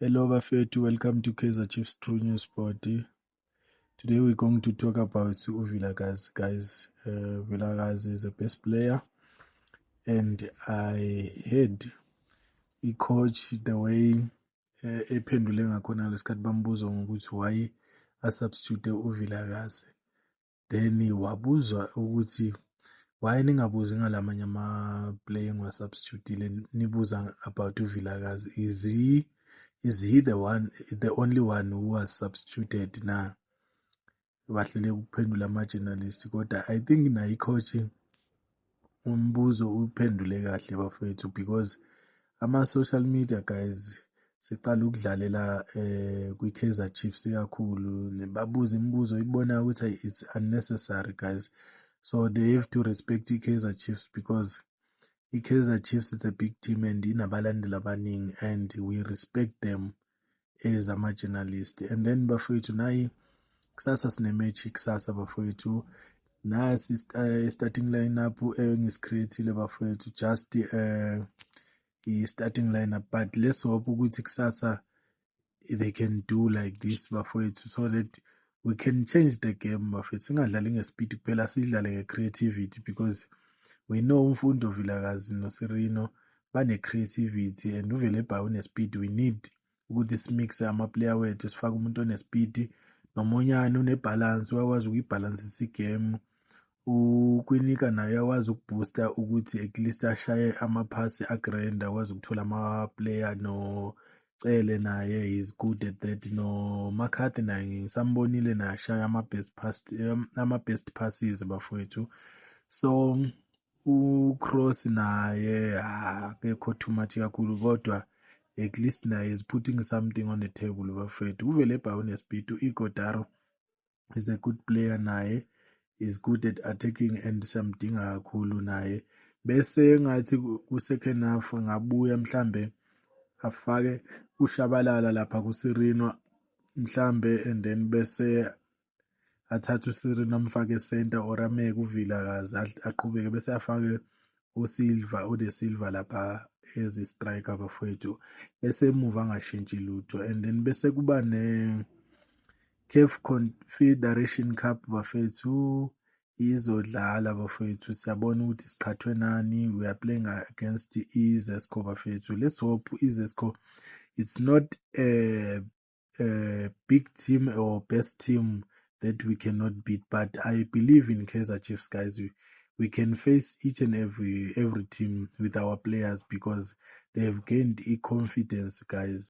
Hello, Bafetu. Welcome to Kaizer Chiefs True News Sport. Today we're going to talk about Vilakazi. Guys, Vilakazi is the best player, and I heard coach the way ephendule ngakhona lesikhathi bambuza ngokuthi why asubstitute uVilakazi. Then wabuzwa ukuthi why ningabuzi ngalamanye ama-player engiwasubstitutile, nibuza about uVilakazi. Is he the only one who was substituted na? Bahlele ukuphendula ama-journalist, kodwa I think naye i-coach umbuzo uphendule kahle bafethu, because ama-social media guys siqala ukudlalela kwi-Kaizer Chiefs kakhulu, babuza imibuzo ibona ukuthi it's unnecessary guys. So they have to respect i-Kaizer Chiefs, because i-Kaizer Chiefs is a big team and inabalandeli abaningi, and we respect them as ama-journalist. And then bafowethu nayi kusasa sinematch kusasa bafowethu, nasi starting lineup engisikhreathile bafowethu, just i-starting lineup, but let's hope ukuthi kusasa they can do like this bafowethu, so that we can change the game bafowethu. Singadlali ngespeed kuphela, sidlale nge-creativity, because we know umfundo Vilakazi noSirino bane-creativity, and uVelebha une-speed. We need ukuthi simixe ama-player wethu, sifake umuntu one-speed, noMonyane une-balance, uyakwazi ukuyibhalansisa igame. uKwinika naye uyakwazi ukuboosta ukuthi at least ashaye amaphasi agrand, akwazi ukuthola ama-player. noCele naye is good at that, noMcCarthy naye ngisambonile naye ashaya ama-best passes bafowethu. So uCross naye akekho too much kakhulu, kodwa at least naye is putting something on the table bafowethu. uVelebha une-speed, uIgodaro is a good player, naye is good at attacking and samdinga kakhulu naye. Bese ngathi ku-second half ngabuya mhlambe afake uShabalala lapha kuSirino mhlambe, and then bese athathe uSirino amfake center, or ameke uVilakazi aqhubeke, bese afake uDe Silva lapha as i-striker bafowethu, bese emuva angashintshi lutho. And then bese kuba CAF Confederation Cup bafethu izodlala bafethu, siyabona ukuthi siqhathwe nani. We are playing against iZesco bafethu. Let's hope iZesco, it's not a big team or best team that we cannot beat, but I believe in Kaizer Chiefs guys. We can face each and every team with our players, because they have gained confidence guys.